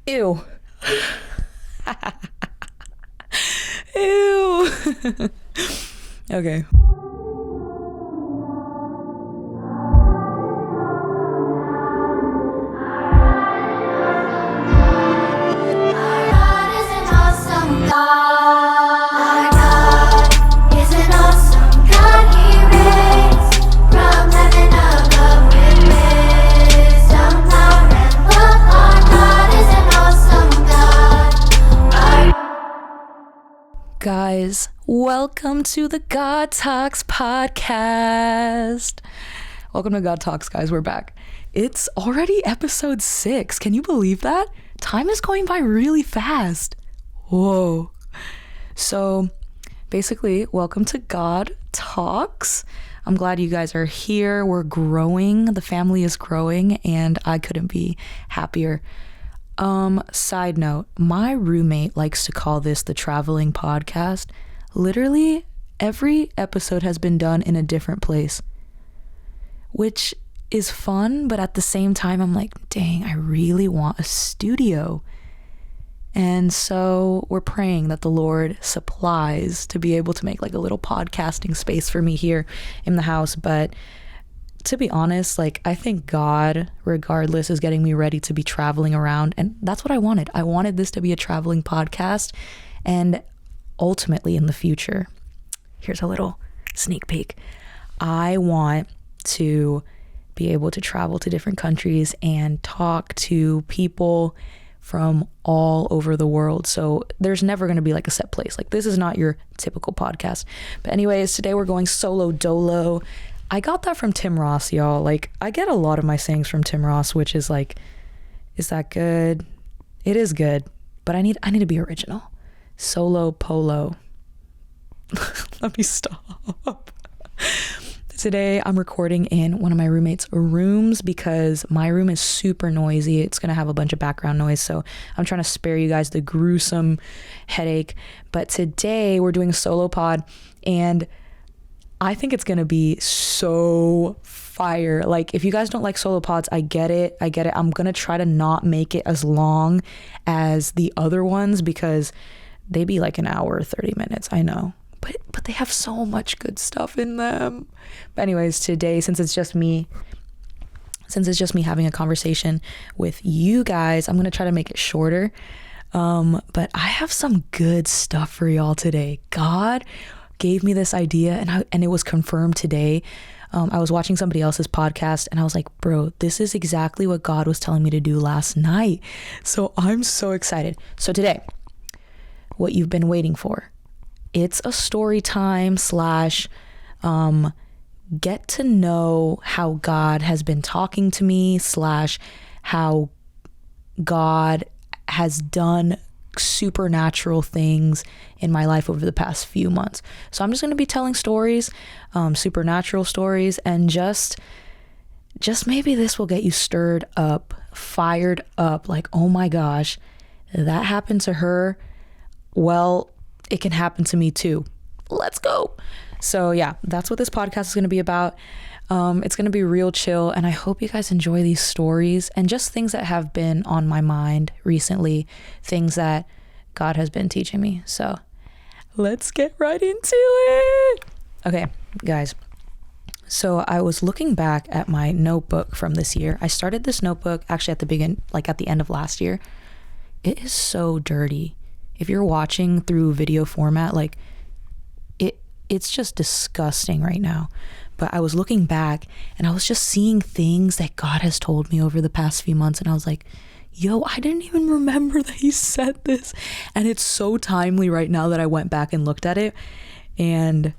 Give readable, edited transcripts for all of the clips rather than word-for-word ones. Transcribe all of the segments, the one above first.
Ew. Ew. Okay. Guys, welcome to the God Talks podcast. Welcome to God Talks, guys. We're back. It's already episode 6. Can you believe that? Time is going by really fast. Whoa. So basically, welcome to God Talks. I'm glad you guys are here. We're growing. The family is growing, and I couldn't be happier. Side note, my roommate likes to call this the traveling podcast. Literally, every episode has been done in a different place, which is fun, but at the same time, I'm like, dang, I really want a studio. And so we're praying that the Lord supplies to be able to make like a little podcasting space for me here in the house. But to be honest, like, I think God, regardless, is getting me ready to be traveling around. And that's what I wanted. I wanted this to be a traveling podcast. And ultimately in the future, here's a little sneak peek. I want to be able to travel to different countries and talk to people from all over the world. So there's never going to be like a set place. Like, this is not your typical podcast. But anyways, today we're going solo dolo. I got that from Tim Ross, y'all. Like, I get a lot of my sayings from Tim Ross, which is like, is that good? It is good, but I need to be original. Solo polo. Let me stop. Today I'm recording in one of my roommate's rooms because my room is super noisy. It's going to have a bunch of background noise, so I'm trying to spare you guys the gruesome headache. But today we're doing a solo pod, and I think it's going to be so fire. Like, if you guys don't like solo pods, I get it. I'm going to try to not make it as long as the other ones because they be like an hour, 30 minutes. I know. But they have so much good stuff in them. But anyways, today, since it's just me having a conversation with you guys, I'm going to try to make it shorter. But I have some good stuff for y'all today. God gave me this idea, and it was confirmed today. I was watching somebody else's podcast, and I was like, bro, this is exactly what God was telling me to do last night. So I'm so excited. So today, what you've been waiting for, it's a story time / get to know how God has been talking to me / how God has done supernatural things in my life over the past few months. So I'm just going to be telling stories, supernatural stories, and just maybe this will get you stirred up, fired up, like, oh my gosh, that happened to her. Well, it can happen to me too. Let's go. So yeah, that's what this podcast is going to be about. It's going to be real chill, and I hope you guys enjoy these stories and just things that have been on my mind recently, things that God has been teaching me. So let's get right into it. Okay, guys. So I was looking back at my notebook from this year. I started this notebook actually at the end of last year. It is so dirty. If you're watching through video format, like, it's just disgusting right now. But I was looking back and I was just seeing things that God has told me over the past few months. And I was like, yo, I didn't even remember that he said this. And it's so timely right now that I went back and looked at it. And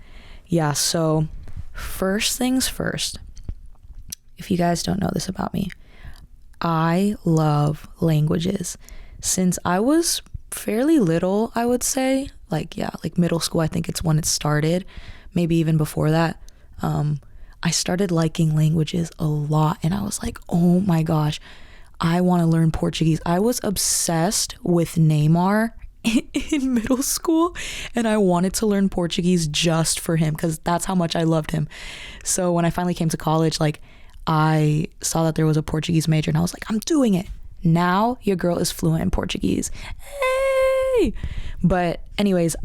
yeah, so first things first, if you guys don't know this about me, I love languages. Since I was fairly little, I would say, like middle school, I think it's when it started, maybe even before that. I started liking languages a lot, and I was like, oh my gosh, I want to learn Portuguese. I was obsessed with Neymar in middle school, and I wanted to learn Portuguese just for him because that's how much I loved him. So when I finally came to college, like, I saw that there was a Portuguese major, and I was like, I'm doing it. Now your girl is fluent in Portuguese. Hey! But anyways,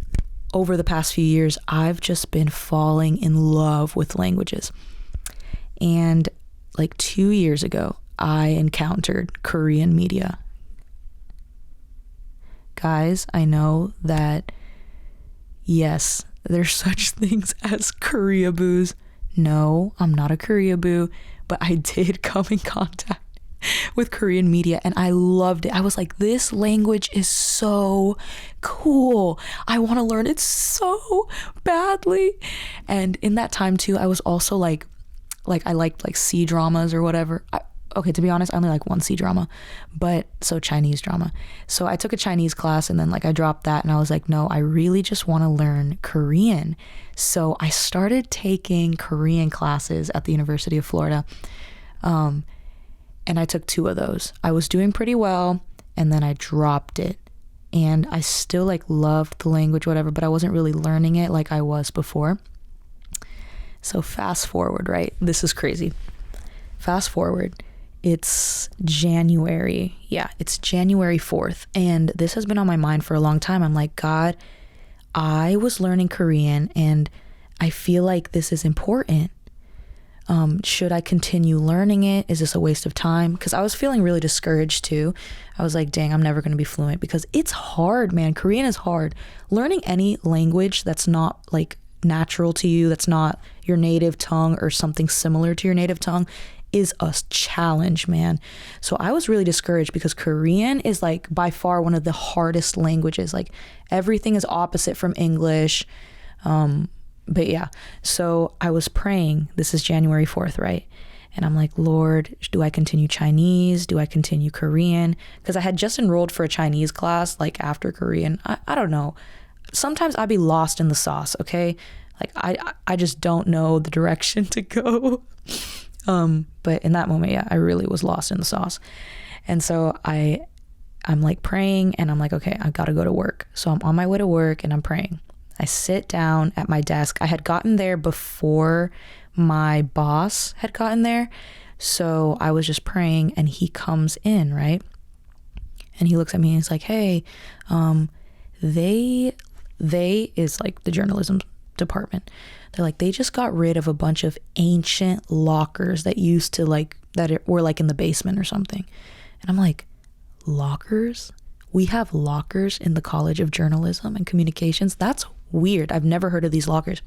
over the past few years, I've just been falling in love with languages. And like 2 years ago, I encountered Korean media. Guys, I know that, yes, there's such things as Koreaboos. No, I'm not a Koreaboo, but I did come in contact with Korean media and I loved it. I was like, this language is so cool. I want to learn it so badly. And in that time too, I was also like I liked like C dramas or whatever. Okay, to be honest, I only like one C drama, but so Chinese drama. So I took a Chinese class and then like I dropped that and I was like, no, I really just want to learn Korean. So I started taking Korean classes at the University of Florida. And I took 2 of those. I was doing pretty well and then I dropped it. And I still like loved the language, whatever, but I wasn't really learning it like I was before. So fast forward, right? This is crazy. Fast forward. It's January. Yeah, it's January 4th. And this has been on my mind for a long time. I'm like, God, I was learning Korean and I feel like this is important. Should I continue learning it? Is this a waste of time? Because I was feeling really discouraged too. I was like, dang, I'm never going to be fluent because it's hard, man. Korean is hard. Learning any language that's not like natural to you, that's not your native tongue or something similar to your native tongue is a challenge, man. So I was really discouraged because Korean is like by far one of the hardest languages. Like everything is opposite from English. But yeah, so I was praying. This is January 4th, right? And I'm like, Lord, do I continue Chinese? Do I continue Korean? Because I had just enrolled for a Chinese class like after Korean. I don't know. Sometimes I'd be lost in the sauce, okay? Like I just don't know the direction to go. But in that moment, yeah, I really was lost in the sauce. And so I'm like praying and I'm like, okay, I gotta go to work. So I'm on my way to work and I'm praying. I sit down at my desk. I had gotten there before my boss had gotten there. So I was just praying and he comes in, right? And he looks at me and he's like, hey, they is like the journalism department. They're like, they just got rid of a bunch of ancient lockers that used to like, were like in the basement or something. And I'm like, lockers? We have lockers in the College of Journalism and Communications? That's weird. I've never heard of these lockers.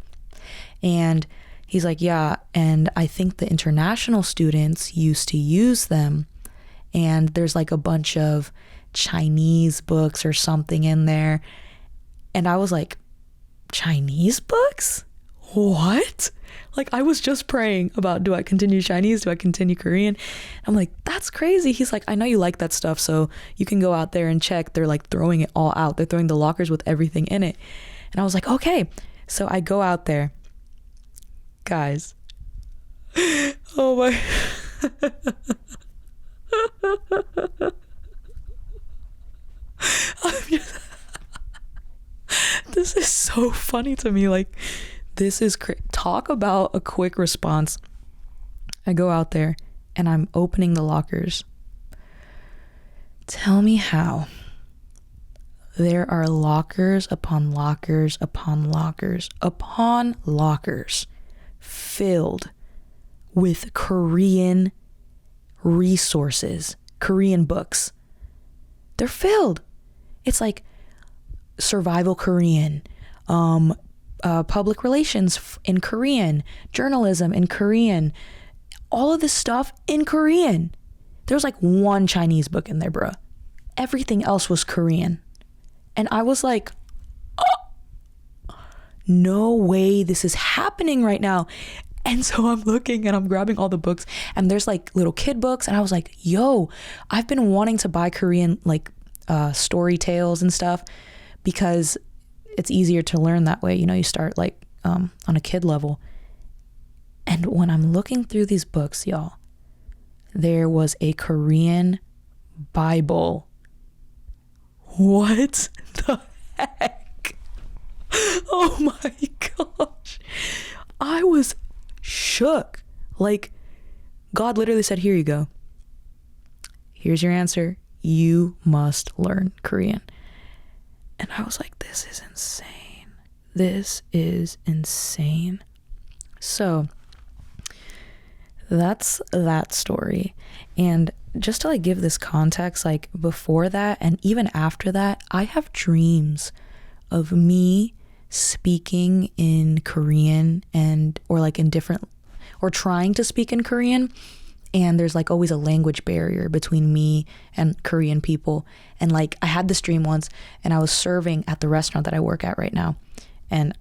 And he's like, yeah, and I think the international students used to use them. And there's like a bunch of Chinese books or something in there. And I was like, Chinese books? What? Like I was just praying about, do I continue Chinese? Do I continue Korean? I'm like, that's crazy. He's like, I know you like that stuff, so you can go out there and check. They're like throwing it all out. They're throwing the lockers with everything in it. And I was like, okay. So I go out there. Guys. Oh my. This is so funny to me. Like, this is talk about a quick response. I go out there and I'm opening the lockers. Tell me how there are lockers upon lockers upon lockers upon lockers filled with Korean resources, Korean books. They're filled. It's like survival Korean, public relations in Korean, journalism in Korean, all of this stuff in Korean. There was like one Chinese book in there, bruh. Everything else was Korean. And I was like, oh, no way this is happening right now. And so I'm looking and I'm grabbing all the books and there's like little kid books. And I was like, yo, I've been wanting to buy Korean like story tales and stuff because it's easier to learn that way. You know, you start like on a kid level. And when I'm looking through these books, y'all, there was a Korean Bible. What the heck? Oh my gosh. I was shook. Like, God literally said, here you go. Here's your answer. you must learn Korean. And I was like, this is insane. This is insane. So that's that story. And just to like give this context, like before that and even after that, I have dreams of me speaking in Korean or like in different, or trying to speak in Korean, and there's like always a language barrier between me and Korean people. And like I had this dream once, and I was serving at the restaurant that I work at right now, and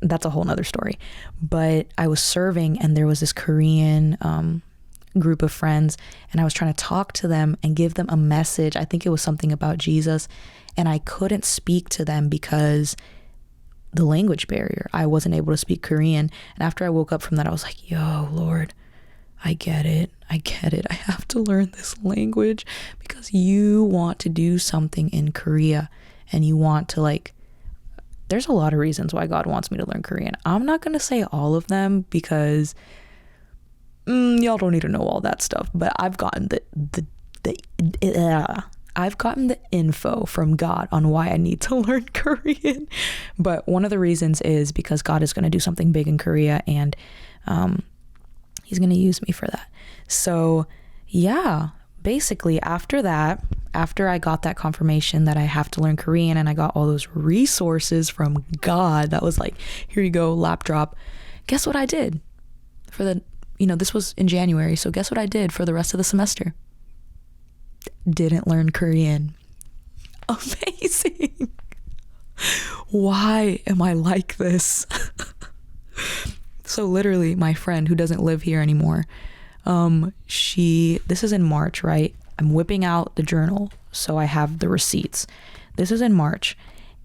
that's a whole nother story. But I was serving, and there was this Korean group of friends, and I was trying to talk to them and give them a message. I think it was something about Jesus, and I couldn't speak to them because the language barrier. I wasn't able to speak Korean. And after I woke up from that, I was like, yo, Lord, I get it. I have to learn this language because you want to do something in Korea, and you want to like, there's a lot of reasons why God wants me to learn Korean. I'm not going to say all of them because y'all don't need to know all that stuff, but I've gotten I've gotten the info from God on why I need to learn Korean. But one of the reasons is because God is going to do something big in Korea, and he's going to use me for that. So yeah, basically after I got that confirmation that I have to learn Korean, and I got all those resources from God, that was like, here you go, lap drop. Guess what I did for this was in January. So guess what I did for the rest of the semester? Didn't learn Korean. Amazing. Why am I like this? So literally my friend who doesn't live here anymore, this is in March, right? I'm whipping out the journal, so I have the receipts. This is in March,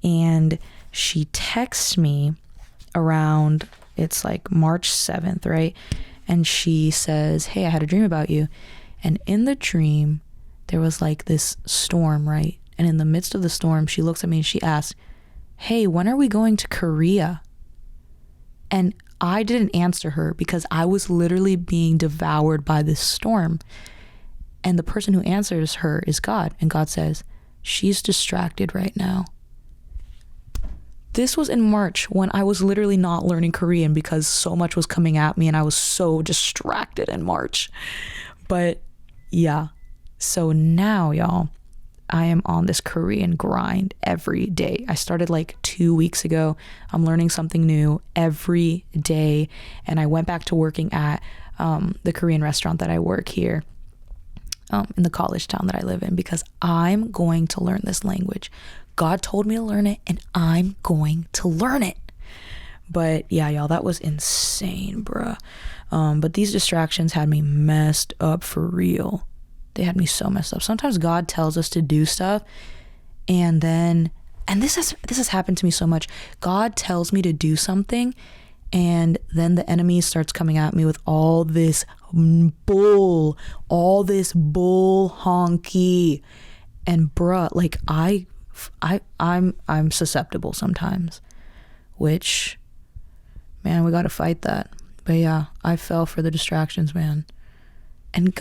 and she texts me around, it's like March 7th, right? And she says, hey, I had a dream about you. And in the dream, there was like this storm, right? And in the midst of the storm, she looks at me and she asks, hey, when are we going to Korea? And I didn't answer her because I was literally being devoured by this storm. And the person who answers her is God. And God says, she's distracted right now. This was in March when I was literally not learning Korean because so much was coming at me and I was so distracted in March. But yeah, so now y'all, I am on this Korean grind every day. I started like 2 weeks ago. I'm learning something new every day. And I went back to working at the Korean restaurant that I work here in the college town that I live in because I'm going to learn this language. God told me to learn it, and I'm going to learn it. But yeah, y'all, that was insane, bruh. But these distractions had me messed up for real. They had me so messed up. Sometimes God tells us to do stuff, and this has happened to me so much. God tells me to do something, and then the enemy starts coming at me with all this bull honky. And bruh, like I'm susceptible sometimes, which, man, we gotta fight that. But yeah, I fell for the distractions, man. And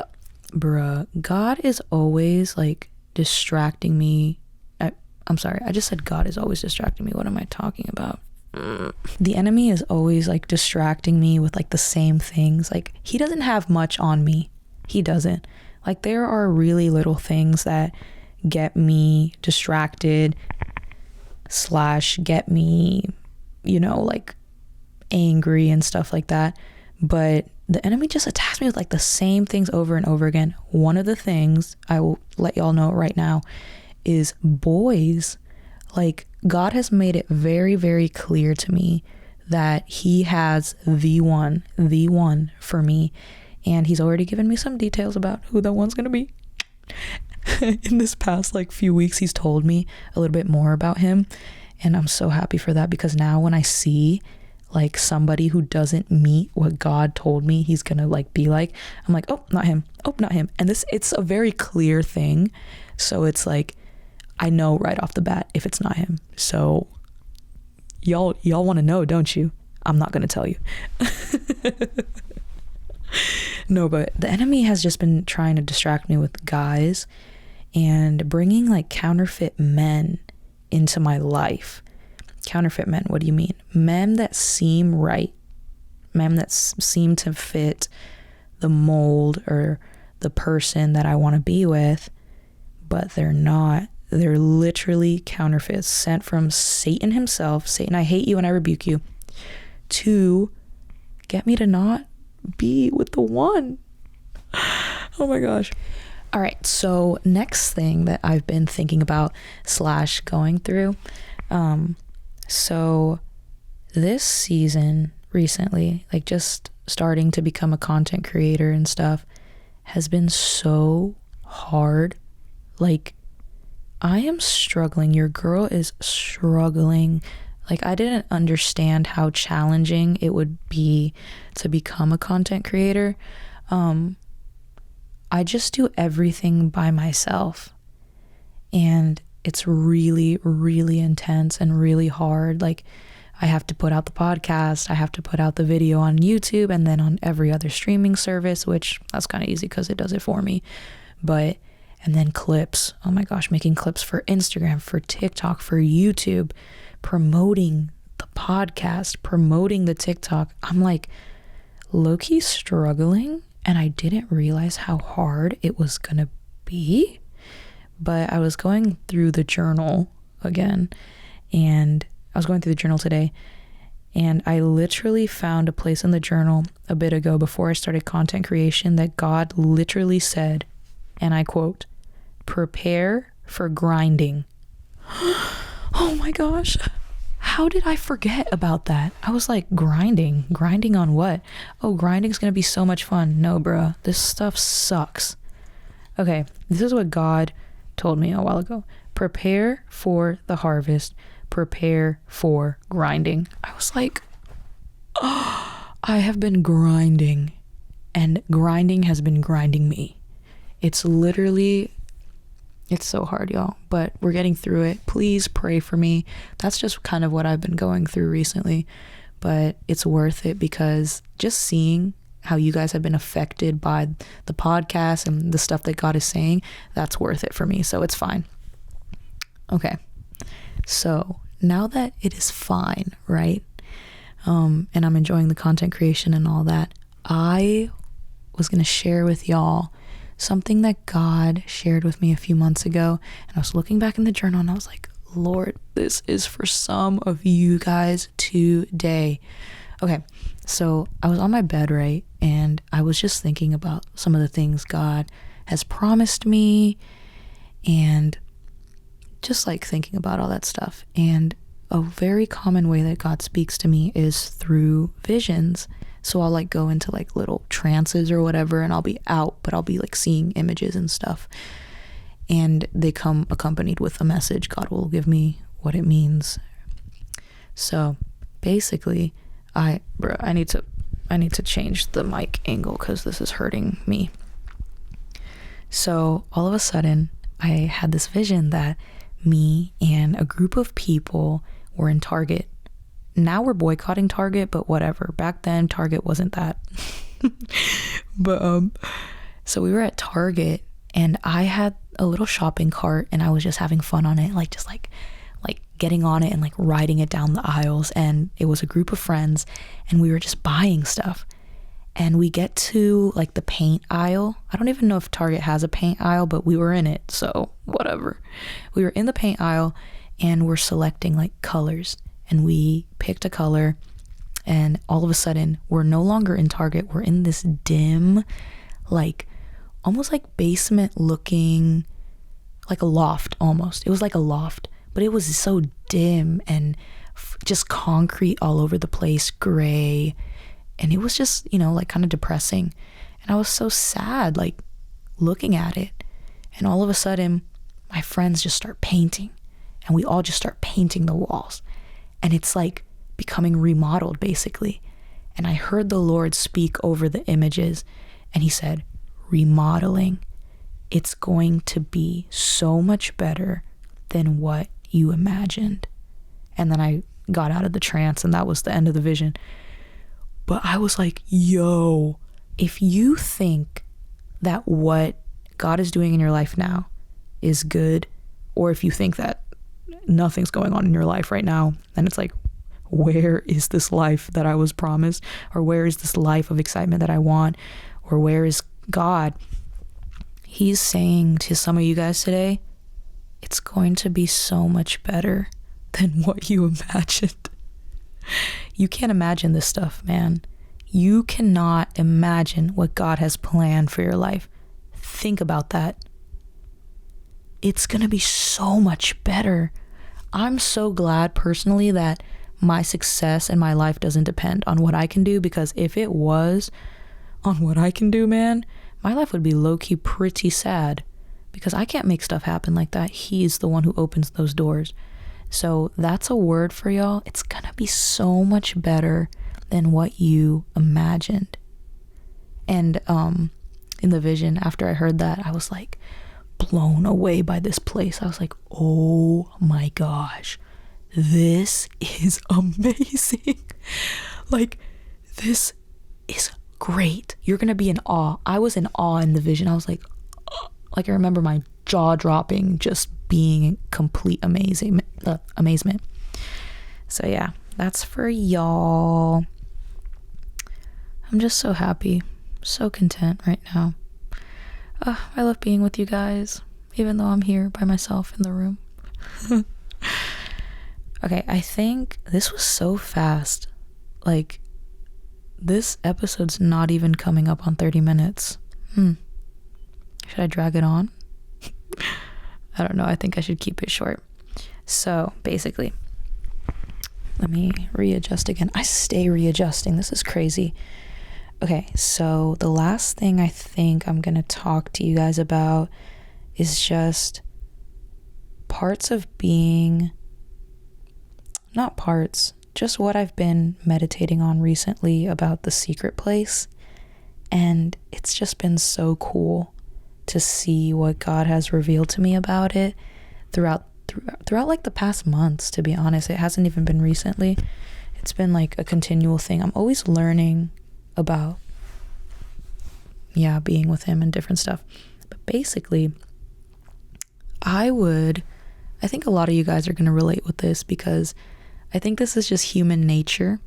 God is always like distracting me. I'm sorry, I just said God is always distracting me. What am I talking about? The enemy is always like distracting me with like the same things. Like, he doesn't have much on me. He doesn't. Like, there are really little things that get me distracted / get me, like angry and stuff like that. But the enemy just attacks me with like the same things over and over again. One of the things I will let y'all know right now is boys. Like, God has made it very, very clear to me that he has the one for me. And he's already given me some details about who that one's going to be. In this past like few weeks, he's told me a little bit more about him. And I'm so happy for that, because now when I see like somebody who doesn't meet what God told me he's going to like be like, I'm like, oh, not him. Oh, not him. And it's a very clear thing. So it's like, I know right off the bat if it's not him. So y'all want to know, don't you? I'm not going to tell you. No, but the enemy has just been trying to distract me with guys. and bringing like counterfeit men into my life. Counterfeit men, what do you mean? Men that seem right, men that seem to fit the mold or the person that I want to be with, but they're not. They're literally counterfeits sent from Satan himself. Satan, I hate you and I rebuke you, to get me to not be with the one. Oh my gosh. All right, so next thing that I've been thinking about / going through. So this season recently, like just starting to become a content creator and stuff, has been so hard. Like, I am struggling. Your girl is struggling. Like, I didn't understand how challenging it would be to become a content creator. I just do everything by myself, and it's really, really intense and really hard. Like, I have to put out the podcast, I have to put out the video on YouTube and then on every other streaming service, which that's kind of easy because it does it for me. And then clips. Oh my gosh, making clips for Instagram, for TikTok, for YouTube, promoting the podcast, promoting the TikTok. I'm like low-key struggling, and I didn't realize how hard it was gonna be. But I was going through the journal again, and I was going through the journal today, and I literally found a place in the journal a bit ago before I started content creation that God literally said, and I quote, "Prepare for grinding." Oh my gosh. How did I forget about that? I was like, grinding on what? Oh, grinding's gonna be so much fun. No, bruh, this stuff sucks. Okay, this is what God told me a while ago. Prepare for the harvest. Prepare for grinding. I was like, oh, I have been grinding, and grinding has been grinding me. It's so hard, y'all, but we're getting through it. Please pray for me. That's just kind of what I've been going through recently, but it's worth it because just seeing how you guys have been affected by the podcast and the stuff that God is saying, that's worth it for me. So it's fine. Okay. So now that it is fine, right? And I'm enjoying the content creation and all that, I was going to share with y'all something that God shared with me a few months ago. And I was looking back in the journal and I was like, Lord, this is for some of you guys today. Okay. So I was on my bed, right? And I was just thinking about some of the things God has promised me and just like thinking about all that stuff. And a very common way that God speaks to me is through visions. So I'll like go into like little trances or whatever, and I'll be out, but I'll be like seeing images and stuff. And they come accompanied with a message. God will give me what it means. So basically, I need to change the mic angle because this is hurting me. So all of a sudden, I had this vision that me and a group of people were in Target. Now we're boycotting Target, but whatever. Back then, Target wasn't that. But so we were at Target, and I had a little shopping cart, and I was just having fun on it, like just like getting on it and like riding it down the aisles. And it was a group of friends, and we were just buying stuff. And we get to like the paint aisle. I don't even know if Target has a paint aisle, but we were in it, so whatever. We were in the paint aisle, and we're selecting like colors. And we picked a color, and all of a sudden, we're no longer in Target. We're in this dim, like almost like basement looking, like a loft almost. It was like a loft, but it was so dim and just concrete all over the place, gray. And it was just, like kind of depressing. And I was so sad, like looking at it. And all of a sudden, my friends just start painting, and we all just start painting the walls. And it's like becoming remodeled basically. And I heard the Lord speak over the images, and he said, remodeling, it's going to be so much better than what you imagined. And then I got out of the trance, and that was the end of the vision. But I was like, yo, if you think that what God is doing in your life now is good, or if you think that nothing's going on in your life right now, then it's like, where is this life that I was promised? Or where is this life of excitement that I want? Or where is God? He's saying to some of you guys today, it's going to be so much better than what you imagined. You can't imagine this stuff, man. You cannot imagine what God has planned for your life. Think about that. It's going to be so much better. I'm so glad personally that my success in my life doesn't depend on what I can do, because if it was on what I can do, man, my life would be low-key pretty sad, because I can't make stuff happen like that. He's the one who opens those doors. So that's a word for y'all. It's gonna be so much better than what you imagined. And in the vision, after I heard that, I was like blown away by this place. I was like, oh my gosh, this is amazing. Like, this is great. You're gonna be in awe. I was in awe in the vision. I was like I remember my jaw dropping, just being in complete amazement. So yeah, that's for y'all. I'm just so happy, so content right now. I love being with you guys, even though I'm here by myself in the room. Okay, I think this was so fast. Like, this episode's not even coming up on 30 minutes. Should I drag it on? I don't know. I think I should keep it short. So, basically, let me readjust again. I stay readjusting. This is crazy. Okay, so the last thing I think I'm going to talk to you guys about is just parts of being... Not parts, just what I've been meditating on recently about the secret place. And it's just been so cool to see what God has revealed to me about it throughout like the past months, to be honest. It hasn't even been recently. It's been like a continual thing. I'm always learning about, being with him and different stuff. But basically, I think a lot of you guys are going to relate with this, because I think this is just human nature.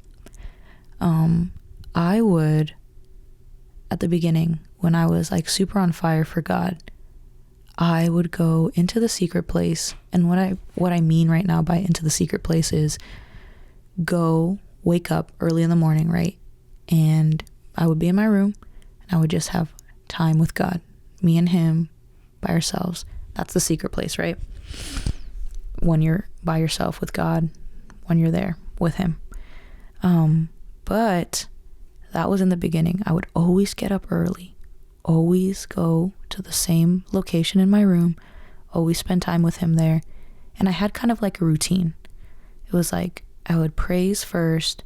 I would, at the beginning, when I was like super on fire for God, I would go into the secret place. And what I mean right now by into the secret place is go wake up early in the morning, right? And I would be in my room and I would just have time with God, me and him by ourselves. That's the secret place, right? When you're by yourself with God, when you're there with him. But that was in the beginning. I would always get up early, always go to the same location in my room, always spend time with him there. And I had kind of like a routine. It was like I would praise first,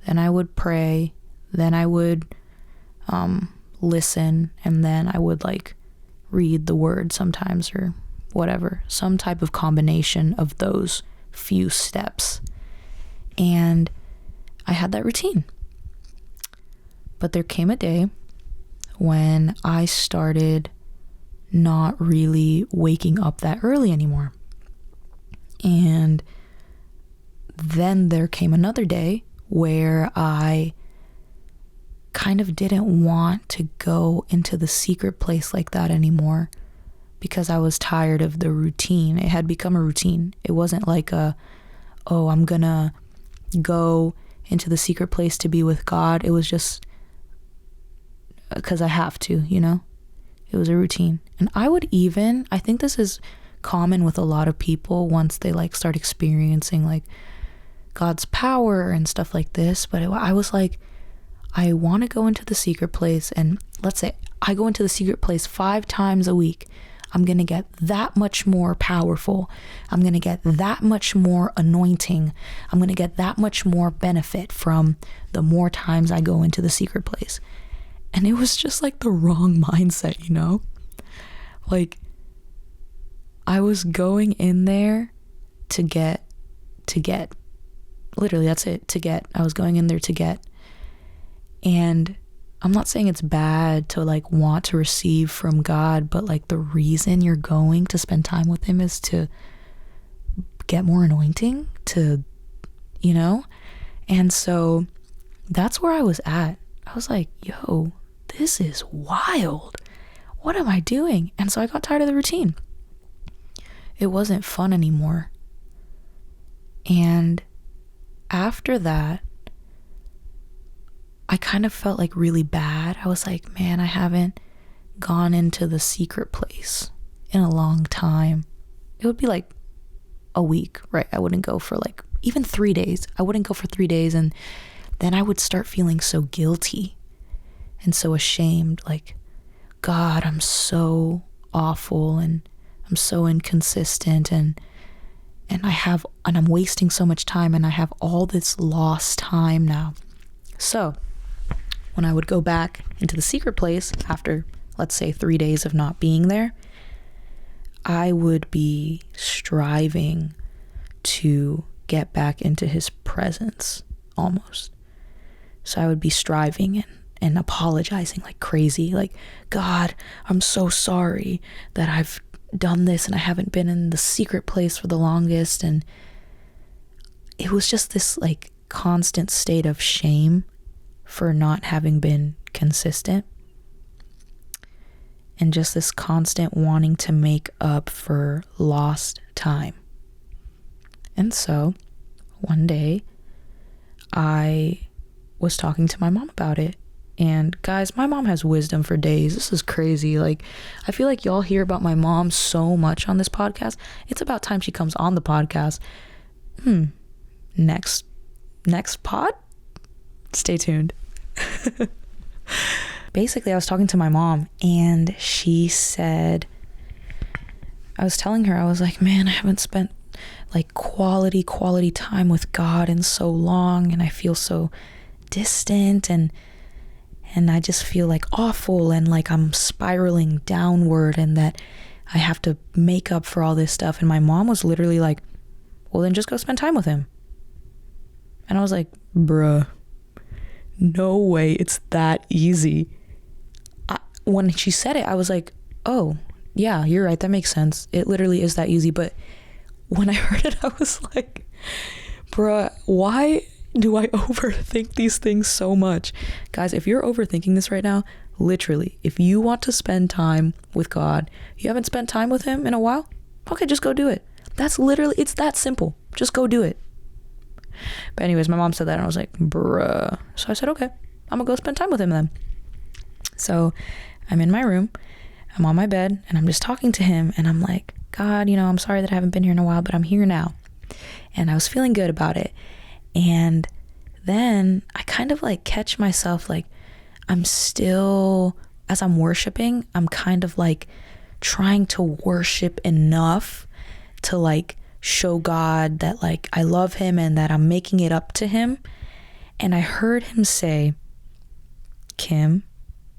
then I would pray, then I would listen, and then I would like read the word sometimes, or whatever, some type of combination of those few steps. And I had that routine. But there came a day when I started not really waking up that early anymore. And then there came another day where I kind of didn't want to go into the secret place like that anymore, because I was tired of the routine. It had become a routine. It wasn't like I'm gonna go into the secret place to be with God. It was just because I have to, It was a routine. And I think this is common with a lot of people once they like start experiencing like God's power and stuff like this. But I was like, I want to go into the secret place, and let's say I go into the secret place 5 times a week. I'm going to get that much more powerful. I'm going to get that much more anointing. I'm going to get that much more benefit from the more times I go into the secret place. And it was just like the wrong mindset, Like, I was going in there to get. Literally, that's it, to get. I was going in there to get. And I'm not saying it's bad to like want to receive from God, but like the reason you're going to spend time with him is to get more anointing, to, you know? And so that's where I was at. I was like, yo, this is wild. What am I doing? And so I got tired of the routine. It wasn't fun anymore. And after that, I kind of felt like really bad. I was like, man, I haven't gone into the secret place in a long time. It would be like a week, right? I wouldn't go for like even 3 days. I wouldn't go for 3 days. And then I would start feeling so guilty and so ashamed. Like, God, I'm so awful and I'm so inconsistent and I'm wasting so much time and I have all this lost time now. So when I would go back into the secret place after, let's say, 3 days of not being there, I would be striving to get back into his presence almost. So I would be striving and apologizing like crazy. Like, God, I'm so sorry that I've done this and I haven't been in the secret place for the longest. And it was just this like constant state of shame for not having been consistent, and just this constant wanting to make up for lost time. And so one day I was talking to my mom about it. And guys, my mom has wisdom for days. This is crazy. Like, I feel like y'all hear about my mom so much on this podcast. It's about time she comes on the podcast. Next pod? Stay tuned. Basically, I was talking to my mom and she said, I was telling her, I was like, man, I haven't spent like quality time with God in so long, and I feel so distant and I just feel like awful and like I'm spiraling downward and that I have to make up for all this stuff. And my mom was literally like, well, then just go spend time with him. And I was like, bruh, no way it's that easy. When she said it, I was like, oh, yeah, you're right. That makes sense. It literally is that easy. But when I heard it, I was like, bruh, why do I overthink these things so much? Guys, if you're overthinking this right now, literally, if you want to spend time with God, you haven't spent time with him in a while, okay, just go do it. That's literally, it's that simple. Just go do it. But anyways, my mom said that and I was like, bruh. So I said, okay, I'm gonna go spend time with him then. So I'm in my room, I'm on my bed, and I'm just talking to him, and I'm like, God, I'm sorry that I haven't been here in a while, but I'm here now. And I was feeling good about it. And then I kind of like catch myself, like I'm still, as I'm worshiping, I'm kind of like trying to worship enough to like show God that like I love him and that I'm making it up to him. And I heard him say, Kim,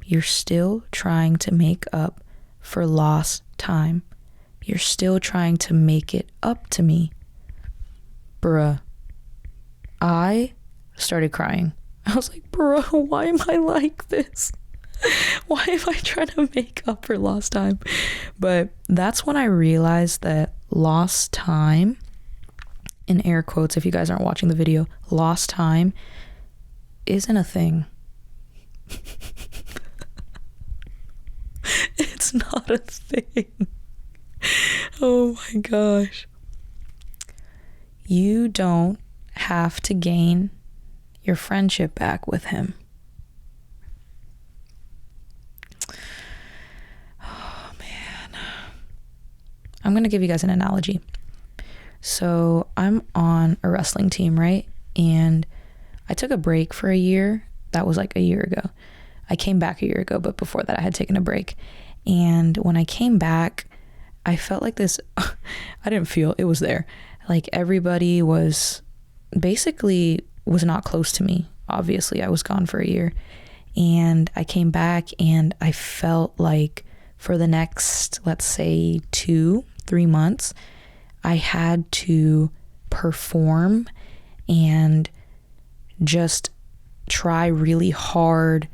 you're still trying to make up for lost time. You're still trying to make it up to me. Bruh. I started crying. I was like, bro, why am I like this? Why am I trying to make up for lost time? But that's when I realized that lost time, in air quotes, if you guys aren't watching the video, lost time isn't a thing. It's not a thing. Oh my gosh. You don't have to gain your friendship back with him. Oh man. I'm going to give you guys an analogy. So I'm on a wrestling team, right? And I took a break for a year. That was like a year ago. I came back a year ago, but before that I had taken a break. And when I came back, I felt like this, I didn't feel, it was there. Like everybody was not close to me. Obviously, I was gone for a year. And I came back and I felt like for the next, let's say 2-3 months, I had to perform and just try really hard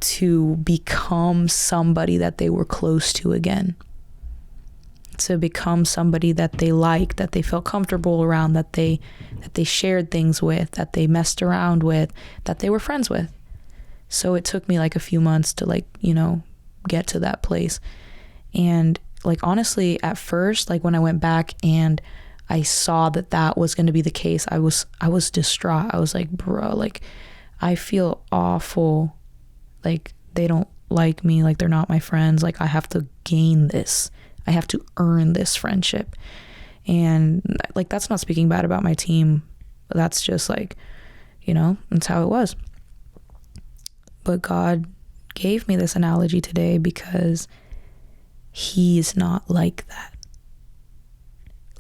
to become somebody that they were close to again, to become somebody that they liked, that they felt comfortable around, that they shared things with, that they messed around with, that they were friends with. So it took me like a few months to like, you know, get to that place. And like, honestly, at first, like when I went back and I saw that that was going to be the case, I was distraught. I was like, bro, like I feel awful. Like they don't like me, like they're not my friends. Like I have to gain this. I have to earn this friendship. And like, that's not speaking bad about my team. That's just like, you know, that's how it was. But God gave me this analogy today because he's not like that.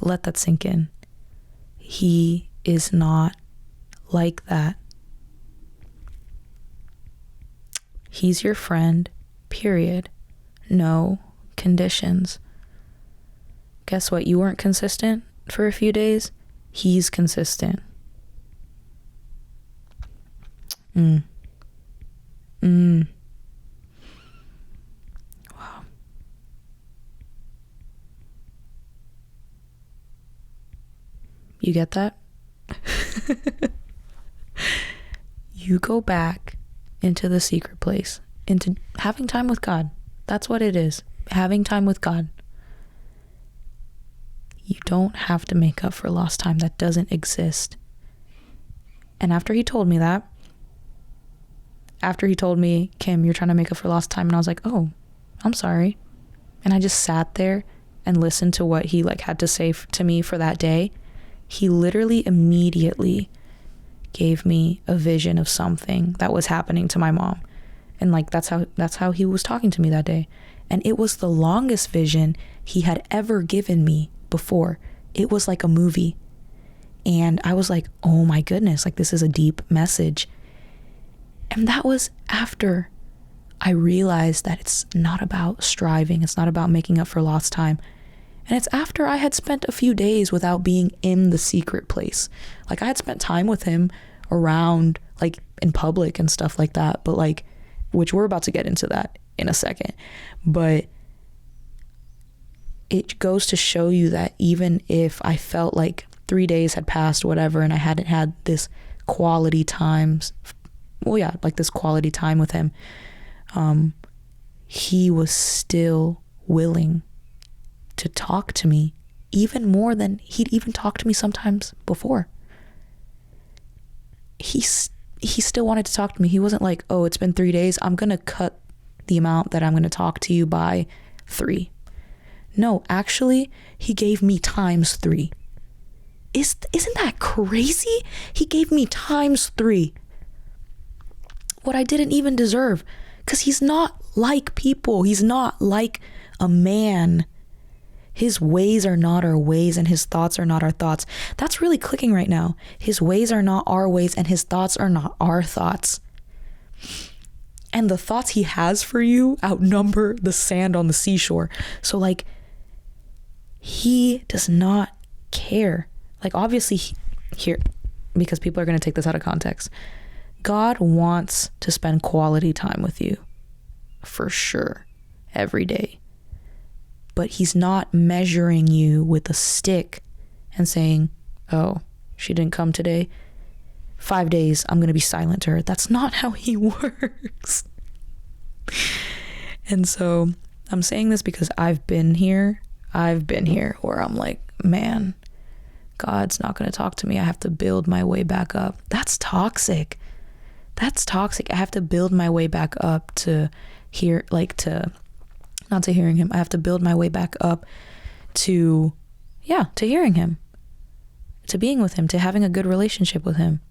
Let that sink in. He is not like that. He's your friend, period. No conditions. Guess what? You weren't consistent for a few days. He's consistent. Wow. You get that? You go back into the secret place, into having time with God. That's what it is. Having time with God. You don't have to make up for lost time. That doesn't exist. And after he told me that, after he told me, Kim, you're trying to make up for lost time, and I was like, oh, I'm sorry. And I just sat there and listened to what he like had to say to me for that day. He literally immediately gave me a vision of something that was happening to my mom. And like, that's how he was talking to me that day. And it was the longest vision he had ever given me before. It was like a movie. And I was like, oh my goodness, like this is a deep message. And that was after I realized that it's not about striving. It's not about making up for lost time. And it's after I had spent a few days without being in the secret place. Like I had spent time with him around, like in public and stuff like that. But like, which we're about to get into that in a second. But it goes to show you that even if I felt like 3 days had passed, whatever, and I hadn't had this quality times, like this quality time with him, he was still willing to talk to me even more than he'd even talked to me sometimes before. He still wanted to talk to me. He wasn't like, oh, it's been 3 days, I'm gonna cut the amount that I'm gonna talk to you by 3. No, actually, he gave me times 3. Isn't that crazy? He gave me times 3. What I didn't even deserve. Because he's not like people. He's not like a man. His ways are not our ways, and his thoughts are not our thoughts. That's really clicking right now. His ways are not our ways, and his thoughts are not our thoughts. And the thoughts he has for you outnumber the sand on the seashore. So like, he does not care. Like, obviously, here, because people are going to take this out of context, God wants to spend quality time with you, for sure, every day. But he's not measuring you with a stick and saying, oh, she didn't come today. 5 days, I'm going to be silent to her. That's not how he works. And so I'm saying this because I've been here where I'm like, man, God's not going to talk to me. I have to build my way back up. That's toxic. I have to build my way back up to hear, like not to hearing him. I have to build my way back up to hearing him, to being with him, to having a good relationship with him.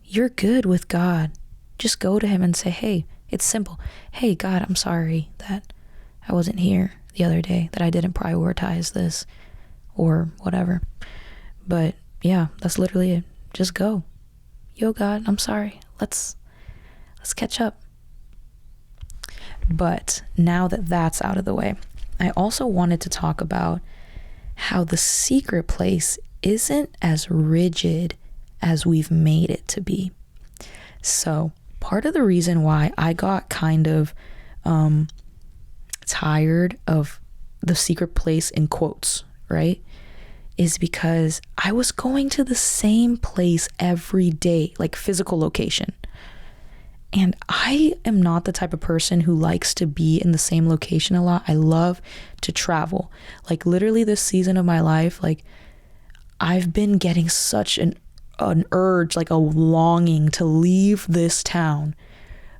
You're good with God. Just go to him and say, hey, it's simple. Hey, God, I'm sorry that I wasn't here the other day, that I didn't prioritize this or whatever. But yeah, that's literally it. Just go. Yo, God, I'm sorry. Let's catch up. But now that that's out of the way, I also wanted to talk about how the secret place isn't as rigid as we've made it to be. So part of the reason why I got kind of tired of the secret place in quotes, right, is because I was going to the same place every day, like physical location. And I am not the type of person who likes to be in the same location a lot. I love to travel. Like literally this season of my life, like I've been getting such an urge, like a longing to leave this town.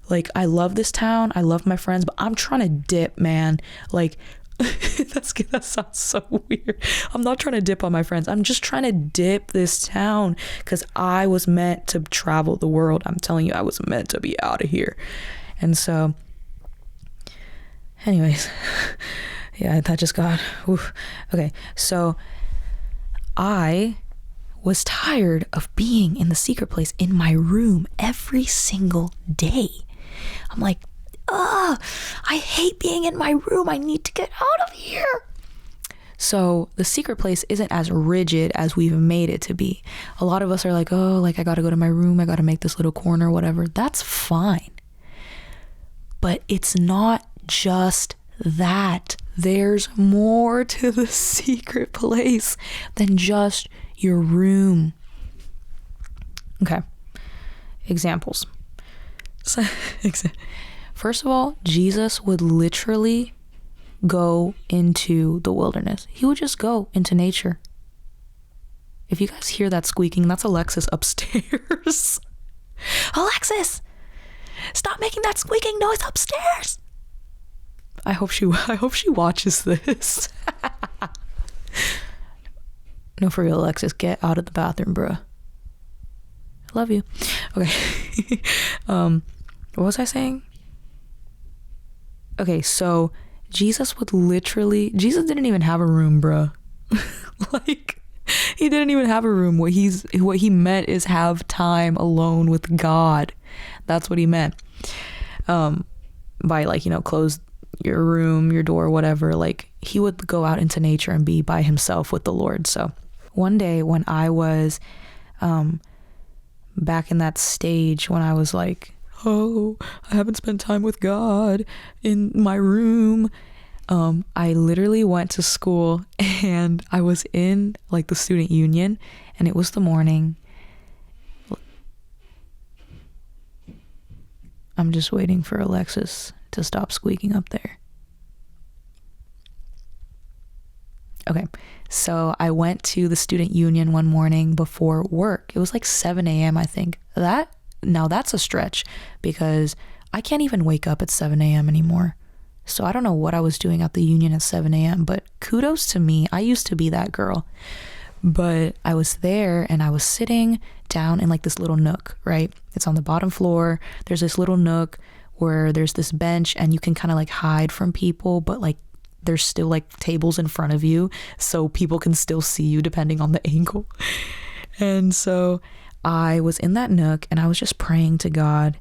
Like I love this town, I love my friends, but I'm trying to dip, man. Like that sounds so weird. I'm not trying to dip on my friends. I'm just trying to dip this town because I was meant to travel the world. I'm telling you, I was meant to be out of here. And so anyways, yeah, that just got oof. Okay, so I was tired of being in the secret place in my room every single day. I'm like, I hate being in my room. I need to get out of here. So the secret place isn't as rigid as we've made it to be. A lot of us are like, oh, like I gotta go to my room. I gotta make this little corner, whatever. That's fine. But it's not just that. There's more to the secret place than just your room. Okay. Examples. So, first of all, Jesus would literally go into the wilderness. He would just go into nature. If you guys hear that squeaking, that's Alexis upstairs. Alexis, stop making that squeaking noise upstairs. I hope she watches this. No, for real, Alexis, get out of the bathroom, bruh. I love you. Okay. What was I saying? Okay, so Jesus didn't even have a room, bruh. Like, he didn't even have a room. What he meant is have time alone with God. That's what he meant. By like, close your room, your door, whatever. Like, he would go out into nature and be by himself with the Lord. So one day when I was back in that stage when I was like, oh, I haven't spent time with God in my room. I literally went to school and I was in like the student union and it was the morning. I'm just waiting for Alexis to stop squeaking up there. Okay, so I went to the student union one morning before work. It was like 7 a.m. I think. Now that's a stretch because I can't even wake up at 7 a.m. anymore. So I don't know what I was doing at the union at 7 a.m. But kudos to me. I used to be that girl. But I was there and I was sitting down in like this little nook, right? It's on the bottom floor. There's this little nook where there's this bench and you can kind of like hide from people, but like there's still like tables in front of you so people can still see you depending on the angle. And so I was in that nook and I was just praying to God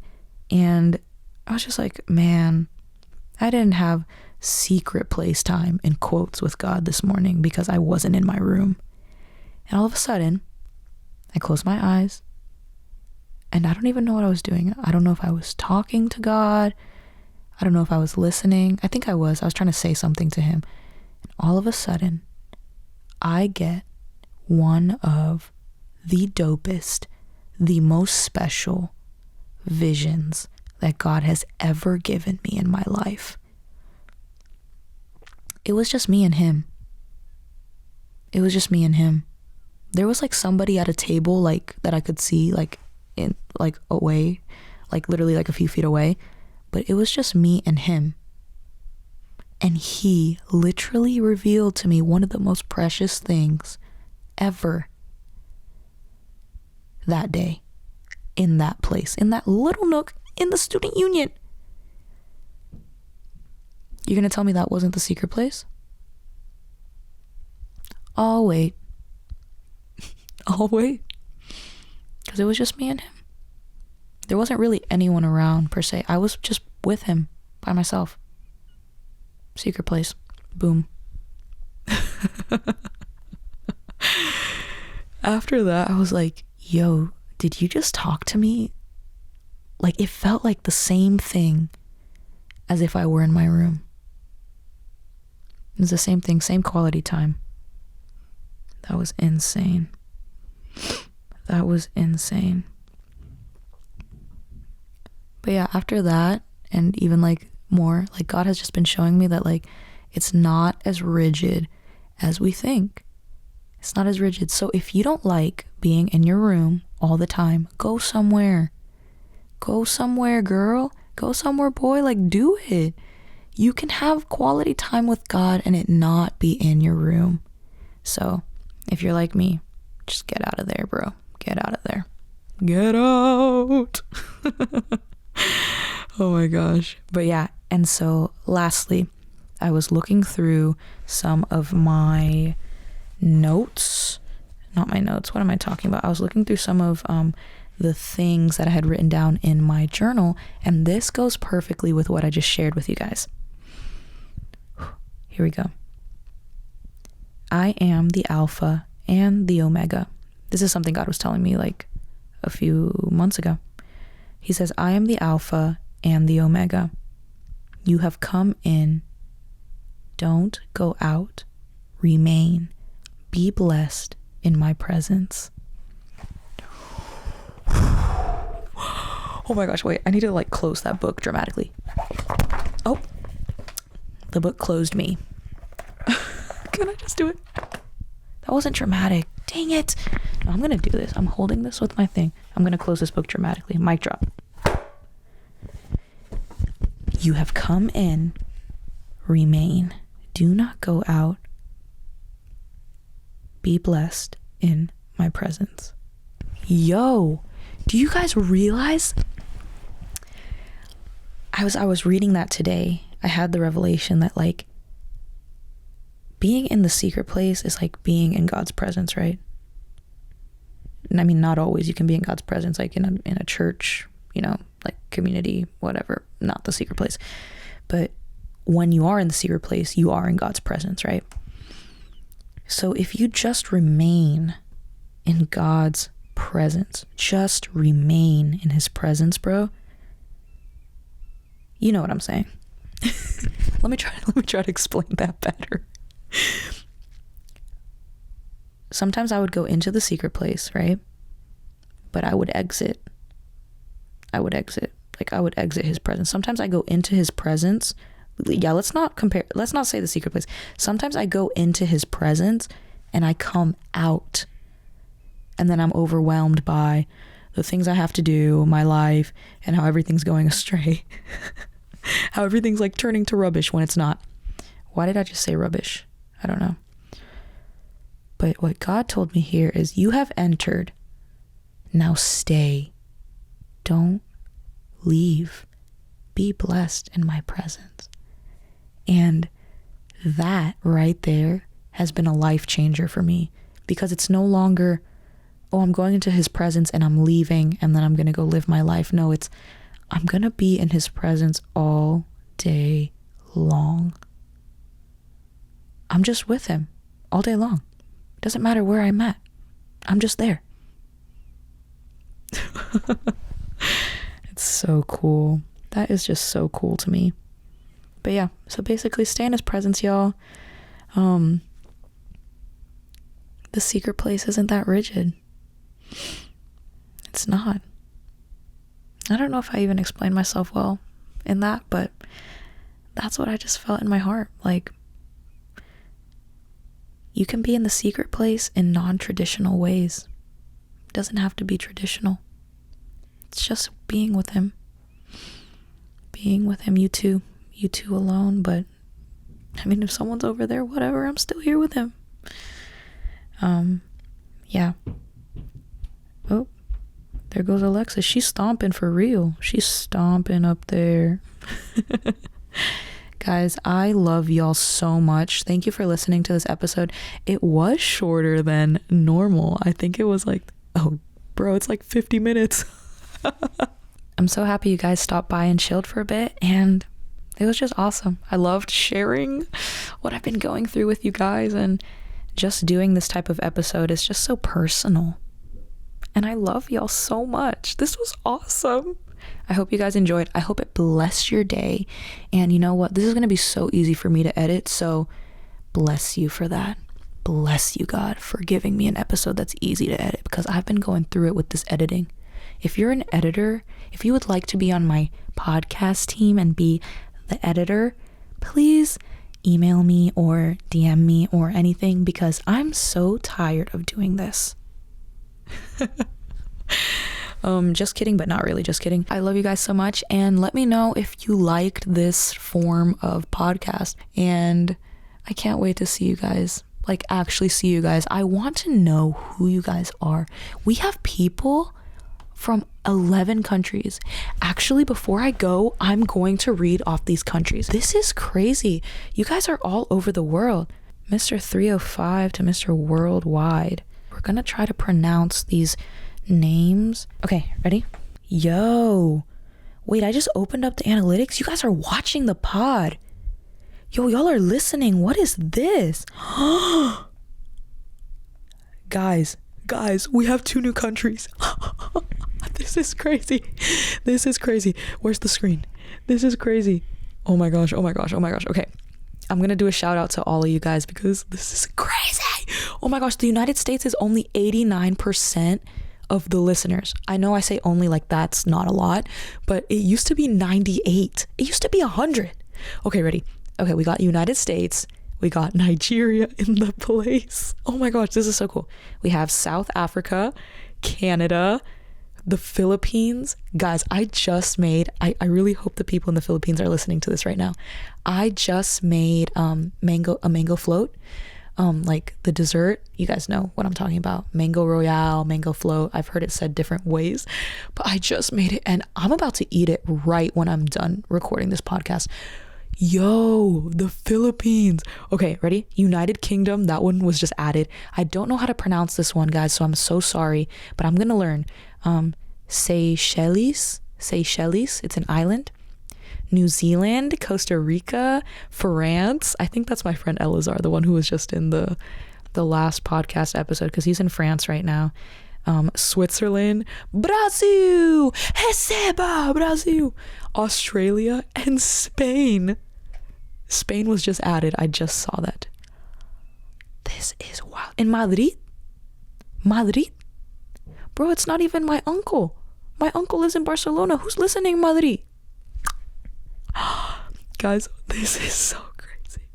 and I was just like, man, I didn't have secret place time in quotes with God this morning because I wasn't in my room. And all of a sudden, I closed my eyes and I don't even know what I was doing. I don't know if I was talking to God. I don't know if I was listening. I think I was. I was trying to say something to him. And all of a sudden, I get one of the dopest, the most special visions that God has ever given me in my life. It was just me and him. It was just me and him. There was like somebody at a table like that I could see like in like away, like literally like a few feet away, but it was just me and him. And he literally revealed to me one of the most precious things ever that day, in that place, in that little nook in the student union. You're gonna tell me that wasn't the secret place? I'll wait. I'll wait. Because it was just me and him. There wasn't really anyone around per se. I was just with him by myself. Secret place. Boom. After that, I was like, yo, did you just talk to me Like, it felt like the same thing as if I were in my room. It was the same thing, same quality time. That was insane. That was insane. But yeah, after that, and even like more, like God has just been showing me that like it's not as rigid as we think. It's not as rigid. So if you don't like being in your room all the time, go somewhere. Go somewhere, girl. Go somewhere, boy. Like, do it. You can have quality time with God and it not be in your room. So if you're like me, just get out of there, bro. Get out of there. Get out. Oh my gosh. But yeah, and so lastly, I was looking through some of my notes. Not my notes. What am I talking about? I was looking through some of the things that I had written down in my journal, and this goes perfectly with what I just shared with you guys. Here we go. I am the Alpha and the Omega. This is something God was telling me like a few months ago. He says, I am the Alpha and the Omega. You have come in. Don't go out. Remain. Be blessed in my presence. Oh my gosh, wait. I need to like close that book dramatically. Oh, the book closed me. Can I just do it? That wasn't dramatic. Dang it. No, I'm going to do this. I'm holding this with my thing. I'm going to close this book dramatically. Mic drop. You have come in. Remain. Do not go out. Be blessed in my presence. Yo, do you guys realize? I was reading that today. I had the revelation that like being in the secret place is like being in God's presence, right? And I mean, not always. You can be in God's presence, like in a church, you know, like community, whatever, not the secret place. But when you are in the secret place, you are in God's presence, right? So if you just remain in God's presence, just remain in his presence, bro. You know what I'm saying. Let me try to explain that better. Sometimes I would go into the secret place, right? But I would exit. Like I would exit his presence. Sometimes I go into his presence. Yeah, let's not say the secret place. Sometimes I go into his presence and I come out. And then I'm overwhelmed by the things I have to do, my life, and how everything's going astray. How everything's like turning to rubbish when it's not. Why did I just say rubbish? I don't know. But what God told me here is you have entered. Now stay. Don't leave. Be blessed in my presence. And that right there has been a life changer for me, because it's no longer, oh, I'm going into his presence and I'm leaving and then I'm going to go live my life. No, it's I'm going to be in his presence all day long. I'm just with him all day long. Doesn't matter where I'm at. I'm just there. It's so cool. That is just so cool to me. But yeah, so basically stay in his presence, y'all. The secret place isn't that rigid. It's not. I don't know if I even explained myself well in that, but that's what I just felt in my heart. Like, you can be in the secret place in non-traditional ways. It doesn't have to be traditional. It's just being with him. Being with him, you two alone, but I mean, if someone's over there, whatever, I'm still here with him. Yeah. Oh, there goes Alexa. She's stomping for real. She's stomping up there. Guys, I love y'all so much. Thank you for listening to this episode. It was shorter than normal. I think it was like, oh, bro, it's like 50 minutes. I'm so happy you guys stopped by and chilled for a bit, and it was just awesome. I loved sharing what I've been going through with you guys, and just doing this type of episode is just so personal. And I love y'all so much. This was awesome. I hope you guys enjoyed. I hope it blessed your day. And you know what? This is going to be so easy for me to edit. So bless you for that. Bless you, God, for giving me an episode that's easy to edit, because I've been going through it with this editing. If you're an editor, if you would like to be on my podcast team and be the editor, please email me or DM me or anything, because I'm so tired of doing this. Just kidding, but not really, just kidding. I love you guys so much, and let me know if you liked this form of podcast, and I can't wait to see you guys, like actually see you guys. I want to know who you guys are. We have people from 11 countries. Actually, before I go, I'm going to read off these countries. This is crazy. You guys are all over the world. Mr. 305 to Mr. Worldwide. We're gonna try to pronounce these names. Okay, ready? Yo, wait, I just opened up the analytics. You guys are watching the pod. Yo, y'all are listening. What is this? Guys, we have 2 new countries. This is crazy. This is crazy. Where's the screen? This is crazy. Oh my gosh. Okay, I'm gonna do a shout out to all of you guys, because this is crazy. Oh my gosh, the United States is only 89% of the listeners. I know I say only like that's not a lot, but it used to be 98. It used to be 100. Okay, ready? Okay, we got United States. We got Nigeria in the place. Oh my gosh, this is so cool. We have South Africa, Canada, the Philippines. Guys, I really hope the people in the Philippines are listening to this right now. I just made a mango float. Like the dessert, you guys know what I'm talking about. Mango Royale, mango float. I've heard it said different ways, but I just made it and I'm about to eat it right when I'm done recording this podcast. Yo, the Philippines. Okay, ready? United Kingdom, that one was just added. I don't know how to pronounce this one, guys, so I'm so sorry, but I'm gonna learn. Seychelles, it's an island. New Zealand, Costa Rica, France. I think that's my friend Elazar, the one who was just in the last podcast episode, because he's in France right now. Switzerland, Brazil, receba, Brazil, Australia, and Spain. Spain was just added. I just saw that. This is wild. In Madrid? Bro, it's not even my uncle. My uncle is in Barcelona. Who's listening, Madrid? Guys, this is so crazy.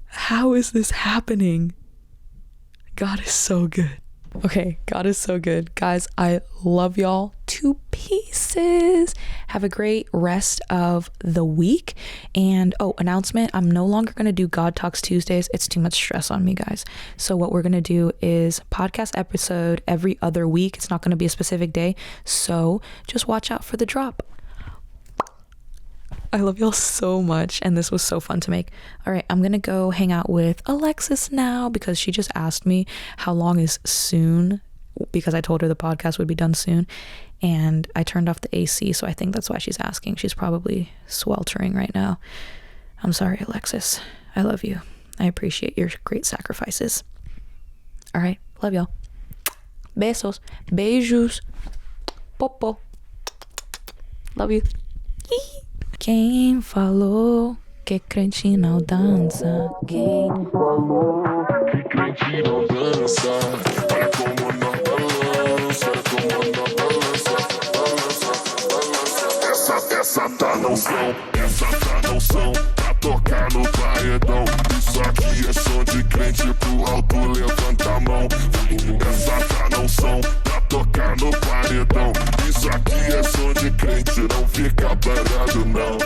How is this happening? God is so good. Okay, God is so good. Guys, I love y'all to pieces. Have a great rest of the week. And announcement, I'm no longer going to do God Talks Tuesdays. It's too much stress on me, guys. So what we're going to do is podcast episode every other week. It's not going to be a specific day. So just watch out for the drop. I love y'all so much, and this was so fun to make. All right, I'm gonna go hang out with Alexis now, because she just asked me how long is soon, because I told her the podcast would be done soon, and I turned off the AC, so I think that's why she's asking. She's probably sweltering right now. I'm sorry, Alexis. I love you. I appreciate your great sacrifices. All right, love y'all. Besos. Beijos. Popo. Love you. Quem falou que crente não dança? Quem falou que crente não dança? Olha como não balança, como não balança, balança, balança. Essa tá no som, pra tocar no paredão. Isso aqui é som de crente, pro alto levanta a mão. Essa tá no som, pra tocar no paredão. Isso aqui é som de crente, não fica parado não.